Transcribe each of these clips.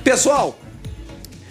Pessoal,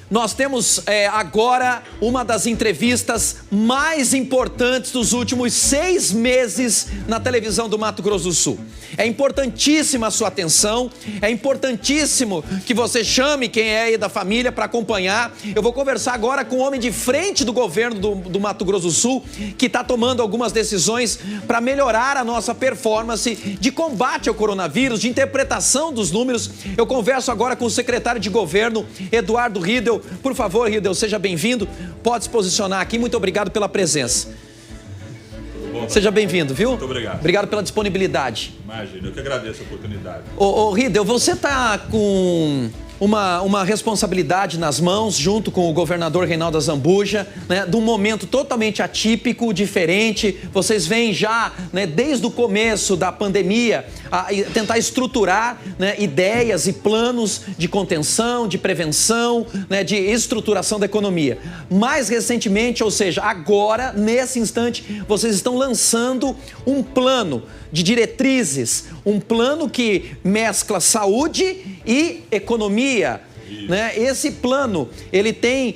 nós temos agora uma das entrevistas mais importantes dos últimos 6 meses na televisão do Mato Grosso do Sul. É importantíssima a sua atenção, é importantíssimo que você chame quem é aí da família para acompanhar. Eu vou conversar agora com o homem de frente do governo do Mato Grosso do Sul, que está tomando algumas decisões para melhorar a nossa performance de combate ao coronavírus, de interpretação dos números. Eu converso agora com o secretário de governo, Eduardo Riedel. Por favor, Riedel, seja bem-vindo. Pode se posicionar aqui. Muito obrigado pela presença. Seja bem-vindo, viu? Muito obrigado. Obrigado pela disponibilidade. Imagina, eu que agradeço a oportunidade. Ô Riedel, você está com uma responsabilidade nas mãos, junto com o governador Reinaldo Azambuja, né, de um momento totalmente atípico, diferente. Vocês vêm já, né, desde o começo da pandemia, a tentar estruturar, né, ideias e planos de contenção, de prevenção, né, de estruturação da economia. Mais recentemente, ou seja, agora, nesse instante, vocês estão lançando um plano de diretrizes, um plano que mescla saúde e economia. Né? Esse plano, ele tem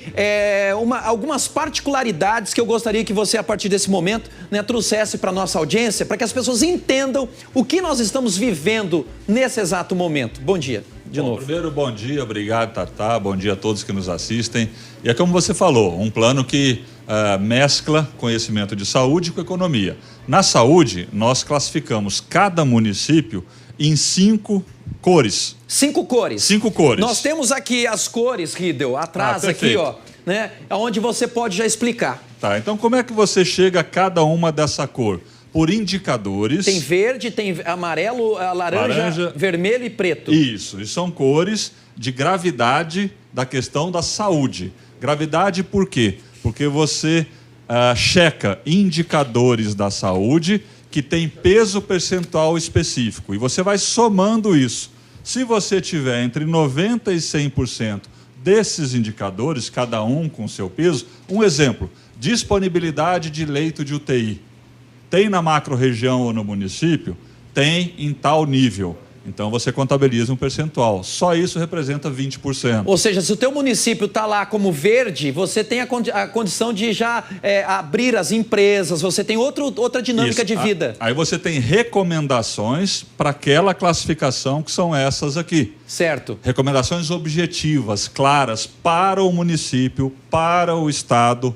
algumas particularidades que eu gostaria que você, a partir desse momento, né, trouxesse para a nossa audiência, para que as pessoas entendam o que nós estamos vivendo nesse exato momento. Bom dia, de novo. Primeiro, bom dia, obrigado, Tatá, bom dia a todos que nos assistem. E é como você falou, um plano que mescla conhecimento de saúde com economia. Na saúde, nós classificamos cada município em 5 cores. 5 cores. 5 cores. Nós temos aqui as cores, Riedel, atrás aqui, ó, né, onde você pode já explicar. Tá, então como é que você chega a cada uma dessa cor? Por indicadores. Tem verde, tem amarelo, laranja, vermelho e preto. Isso, e são cores de gravidade da questão da saúde. Gravidade por quê? Porque você checa indicadores da saúde que tem peso percentual específico e você vai somando isso. Se você tiver entre 90% e 100% desses indicadores, cada um com seu peso, um exemplo, disponibilidade de leito de UTI. Tem na macro-região ou no município? Tem em tal nível. Então você contabiliza um percentual. Só isso representa 20%. Ou seja, se o teu município está lá como verde, você tem a condição de já abrir as empresas, você tem outra dinâmica de vida. Aí você tem recomendações para aquela classificação que são essas aqui. Certo. Recomendações objetivas, claras para o município, para o estado,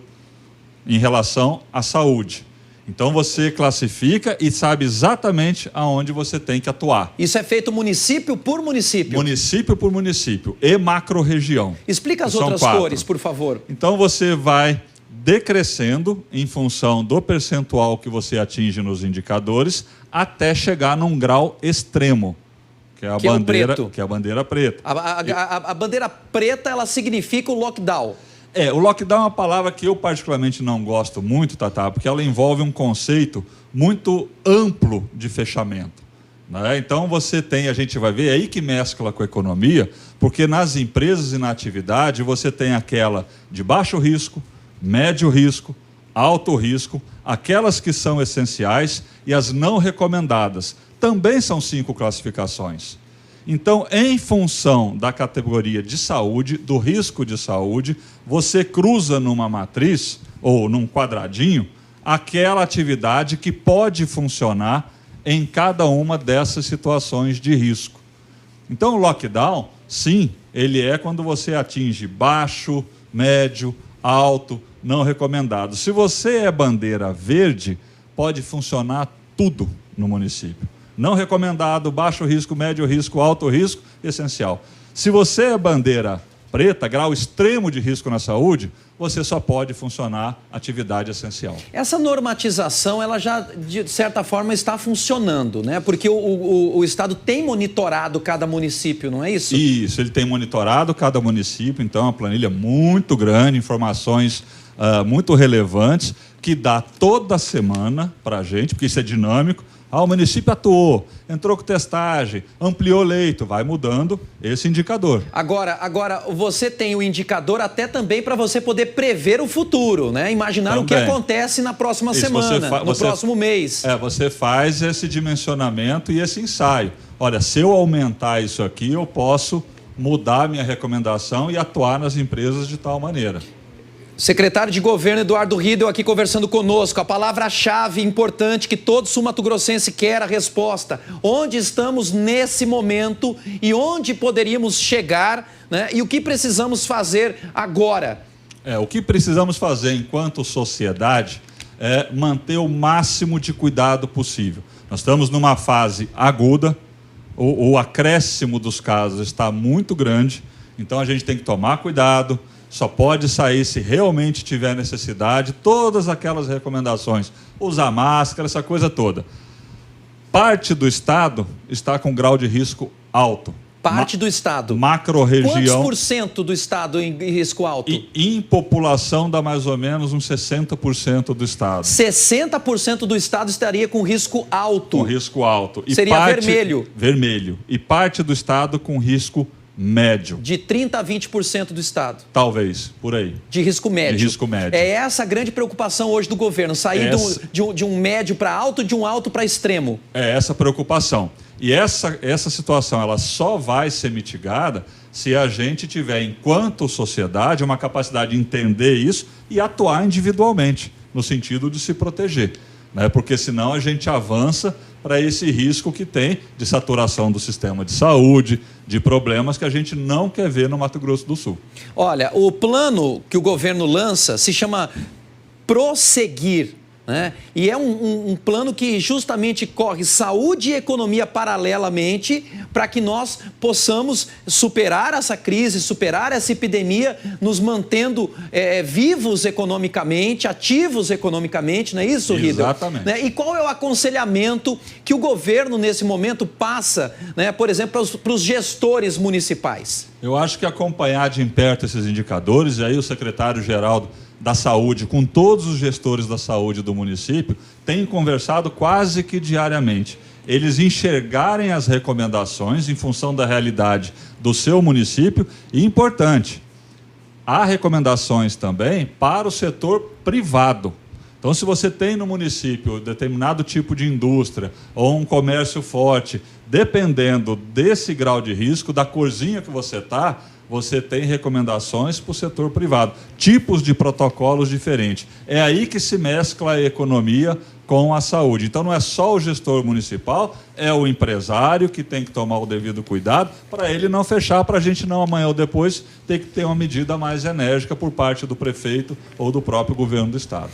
em relação à saúde. Então você classifica e sabe exatamente aonde você tem que atuar. Isso é feito município por município? Município por município e macro-região. Explica as outras cores, por favor. Então você vai decrescendo em função do percentual que você atinge nos indicadores até chegar num grau extremo, que é a bandeira, que é a bandeira preta. A bandeira preta, ela significa o lockdown. O lockdown é uma palavra que eu particularmente não gosto muito, Tatá, porque ela envolve um conceito muito amplo de fechamento, né? Então você tem, a gente vai ver aí que mescla com a economia, porque nas empresas e na atividade você tem aquela de baixo risco, médio risco, alto risco, aquelas que são essenciais e as não recomendadas. Também são 5 classificações. Então, em função da categoria de saúde, do risco de saúde, você cruza numa matriz, ou num quadradinho, aquela atividade que pode funcionar em cada uma dessas situações de risco. Então, o lockdown, sim, ele é quando você atinge baixo, médio, alto, não recomendado. Se você é bandeira verde, pode funcionar tudo no município. Não recomendado, baixo risco, médio risco, alto risco, essencial. Se você é bandeira preta, grau extremo de risco na saúde, você só pode funcionar atividade essencial. Essa normatização, ela já, de certa forma, está funcionando, né? Porque o Estado tem monitorado cada município, não é isso? Isso, ele tem monitorado cada município, então é uma planilha muito grande, informações muito relevantes, que dá toda semana para a gente, porque isso é dinâmico. O município atuou, entrou com testagem, ampliou leito, vai mudando esse indicador. Agora você tem o indicador até também para você poder prever o futuro, né? Imaginar também o que acontece na próxima semana, no próximo mês. Você faz esse dimensionamento e esse ensaio. Olha, se eu aumentar isso aqui, eu posso mudar a minha recomendação e atuar nas empresas de tal maneira. Secretário de Governo Eduardo Riedel aqui conversando conosco. A palavra-chave importante que todo sul-mato-grossense quer a resposta. Onde estamos nesse momento e onde poderíamos chegar, né? E o que precisamos fazer agora? O que precisamos fazer enquanto sociedade é manter o máximo de cuidado possível. Nós estamos numa fase aguda, o acréscimo dos casos está muito grande, então a gente tem que tomar cuidado. Só pode sair se realmente tiver necessidade, todas aquelas recomendações, usar máscara, essa coisa toda. Parte do estado está com grau de risco alto. Parte do estado. Macro-região. Quantos por cento do estado em risco alto? E em população dá mais ou menos uns 60% do estado. 60% do estado estaria com risco alto. Com risco alto. E seria vermelho. Vermelho. E parte do estado com risco médio. De 30% a 20% do estado. Talvez, por aí. De risco médio. De risco médio. É essa a grande preocupação hoje do governo, sair de um médio para alto, de um alto para extremo. É essa a preocupação. E essa situação ela só vai ser mitigada se a gente tiver, enquanto sociedade, uma capacidade de entender isso e atuar individualmente, no sentido de se proteger. Né? Porque senão a gente avança para esse risco que tem de saturação do sistema de saúde, de problemas que a gente não quer ver no Mato Grosso do Sul. Olha, o plano que o governo lança se chama Prosseguir, né? E é um plano que justamente corre saúde e economia paralelamente para que nós possamos superar essa crise, superar essa epidemia, nos mantendo vivos economicamente, ativos economicamente, não é isso, Riedel? Exatamente. Né? E qual é o aconselhamento que o governo, nesse momento, passa, né, por exemplo, para os gestores municipais? Eu acho que acompanhar de perto esses indicadores, e aí o secretário-geral da Saúde, com todos os gestores da saúde do município, tem conversado quase que diariamente. Eles enxergarem as recomendações em função da realidade do seu município e, importante, há recomendações também para o setor privado. Então, se você tem no município determinado tipo de indústria ou um comércio forte, dependendo desse grau de risco, da corzinha que você está, você tem recomendações para o setor privado, tipos de protocolos diferentes. É aí que se mescla a economia com a saúde. Então, não é só o gestor municipal, é o empresário que tem que tomar o devido cuidado para ele não fechar, para a gente não amanhã ou depois ter que ter uma medida mais enérgica por parte do prefeito ou do próprio governo do estado.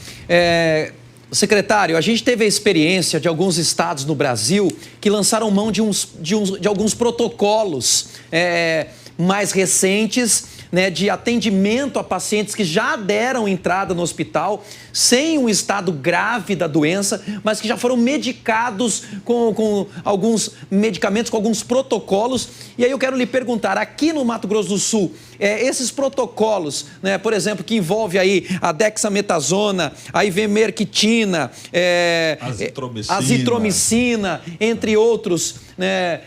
Secretário, a gente teve a experiência de alguns estados no Brasil que lançaram mão de alguns protocolos mais recentes, né, de atendimento a pacientes que já deram entrada no hospital sem um estado grave da doença, mas que já foram medicados com alguns medicamentos, com alguns protocolos. E aí eu quero lhe perguntar, aqui no Mato Grosso do Sul, esses protocolos, né, por exemplo, que envolve aí a dexametasona, a ivermectina, azitromicina, entre outros, né,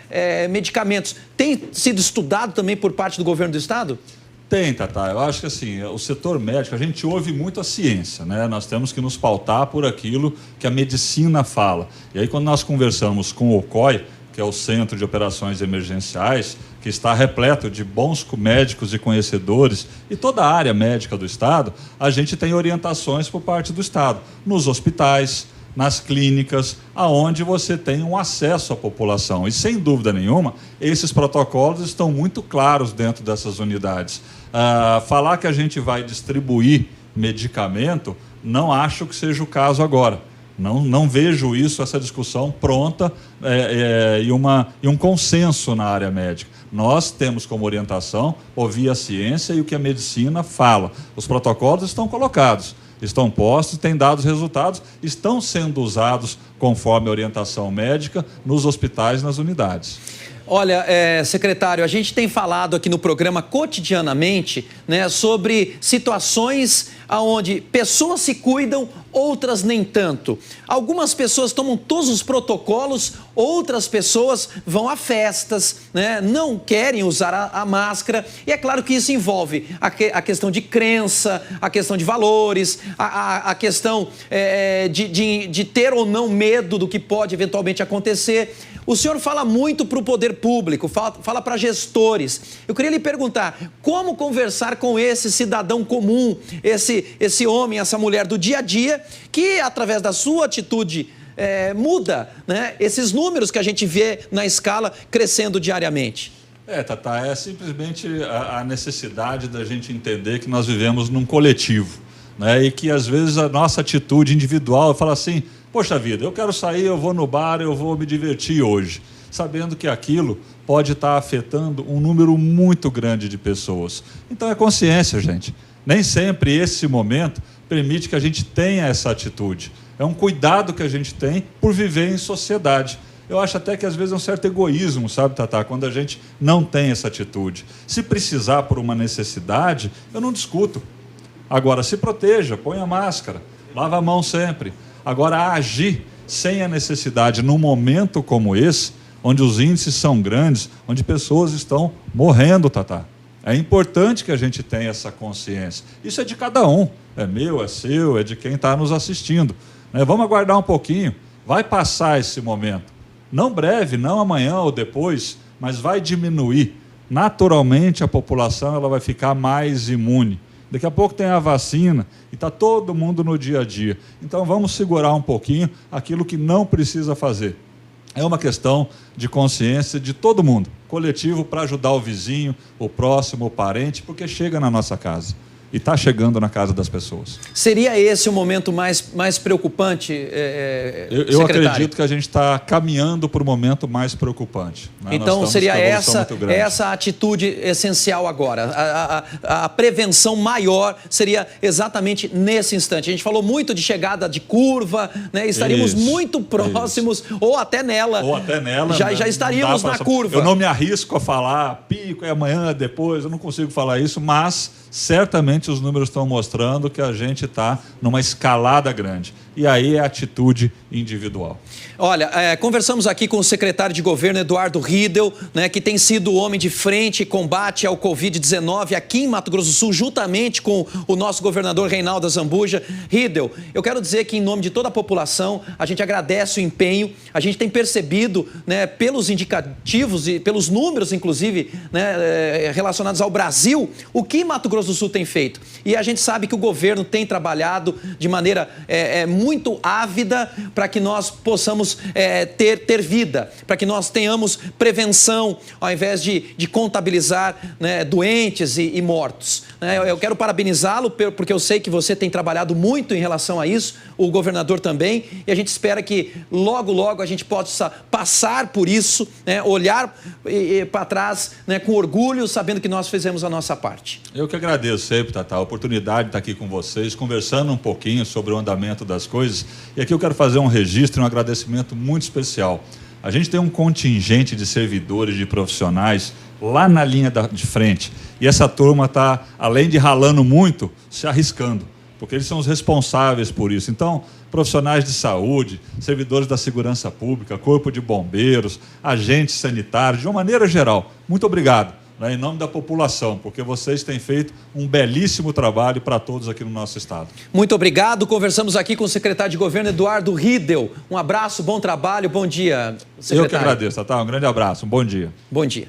medicamentos, tem sido estudado também por parte do governo do estado? Tem, Tatá. Eu acho que assim, o setor médico, a gente ouve muito a ciência, né? Nós temos que nos pautar por aquilo que a medicina fala. E aí, quando nós conversamos com o COI, que é o Centro de Operações Emergenciais, que está repleto de bons médicos e conhecedores, e toda a área médica do Estado, a gente tem orientações por parte do Estado, nos hospitais, nas clínicas, aonde você tem um acesso à população. E, sem dúvida nenhuma, esses protocolos estão muito claros dentro dessas unidades. Falar que a gente vai distribuir medicamento, não acho que seja o caso agora. Não vejo isso, essa discussão pronta e um consenso na área médica. Nós temos como orientação ouvir a ciência e o que a medicina fala. Os protocolos estão colocados, estão postos, têm dado os resultados, estão sendo usados conforme a orientação médica nos hospitais, nas unidades. Olha, secretário, a gente tem falado aqui no programa cotidianamente, né, sobre situações onde pessoas se cuidam, outras nem tanto. Algumas pessoas tomam todos os protocolos, outras pessoas vão a festas, né? Não querem usar a máscara. E é claro que isso envolve a questão de crença, a questão de valores, a questão de ter ou não medo do que pode eventualmente acontecer. O senhor fala muito para o poder público, fala para gestores. Eu queria lhe perguntar, como conversar com esse cidadão comum, esse homem, essa mulher do dia a dia, que através da sua atitude muda, né, esses números que a gente vê na escala crescendo diariamente? Tatá, é simplesmente a necessidade da gente entender que nós vivemos num coletivo, né, e que às vezes a nossa atitude individual fala assim: poxa vida, eu quero sair, eu vou no bar, eu vou me divertir hoje, sabendo que aquilo pode estar afetando um número muito grande de pessoas. Então é consciência, gente. Nem sempre esse momento permite que a gente tenha essa atitude. É um cuidado que a gente tem por viver em sociedade. Eu acho até que às vezes é um certo egoísmo, sabe, Tatá, quando a gente não tem essa atitude. Se precisar por uma necessidade, eu não discuto. Agora, se proteja, põe a máscara, lava a mão sempre. Agora, agir sem a necessidade num momento como esse, onde os índices são grandes, onde pessoas estão morrendo, Tatá. É importante que a gente tenha essa consciência. Isso é de cada um. É meu, é seu, é de quem está nos assistindo. Vamos aguardar um pouquinho. Vai passar esse momento. Não breve, não amanhã ou depois, mas vai diminuir. Naturalmente, a população ela vai ficar mais imune. Daqui a pouco tem a vacina e está todo mundo no dia a dia. Então vamos segurar um pouquinho aquilo que não precisa fazer. É uma questão de consciência de todo mundo, coletivo, para ajudar o vizinho, o próximo, o parente, porque chega na nossa casa. E está chegando na casa das pessoas. Seria esse o momento mais preocupante, eu acredito que a gente está caminhando para o momento mais preocupante. Né? Então seria essa atitude essencial agora. A prevenção maior seria exatamente nesse instante. A gente falou muito de chegada de curva, né? Estaríamos muito próximos, ou até nela. Ou até nela. Já estaríamos na curva. Eu não me arrisco a falar pico, é amanhã, depois, eu não consigo falar isso, mas certamente os números estão mostrando que a gente está numa escalada grande. E aí é atitude individual. Olha, conversamos aqui com o secretário de governo, Eduardo Riedel, né, que tem sido o homem de frente e combate ao Covid-19 aqui em Mato Grosso do Sul, juntamente com o nosso governador Reinaldo Azambuja. Riedel, eu quero dizer que em nome de toda a população, a gente agradece o empenho, a gente tem percebido, né, pelos indicativos e pelos números, inclusive, né, relacionados ao Brasil, o que Mato Grosso do Sul tem feito. E a gente sabe que o governo tem trabalhado de maneira muito ávida para que nós possamos ter vida, para que nós tenhamos prevenção, ao invés de contabilizar, né, doentes e mortos. Eu quero parabenizá-lo, porque eu sei que você tem trabalhado muito em relação a isso, o governador também, e a gente espera que logo, logo a gente possa passar por isso, né, olhar para trás, né, com orgulho, sabendo que nós fizemos a nossa parte. Eu que agradeço sempre, Tatá, a oportunidade de estar aqui com vocês, conversando um pouquinho sobre o andamento das coisas. E aqui eu quero fazer um registro e um agradecimento muito especial. A gente tem um contingente de servidores, de profissionais lá na linha de frente. E essa turma está, além de ralando muito, se arriscando, porque eles são os responsáveis por isso. Então, profissionais de saúde, servidores da segurança pública, corpo de bombeiros, agentes sanitários, de uma maneira geral, muito obrigado. Em nome da população, porque vocês têm feito um belíssimo trabalho para todos aqui no nosso estado. Muito obrigado. Conversamos aqui com o secretário de governo, Eduardo Riedel. Um abraço, bom trabalho, bom dia, secretário. Eu que agradeço, Tatá. Um grande abraço, um bom dia. Bom dia.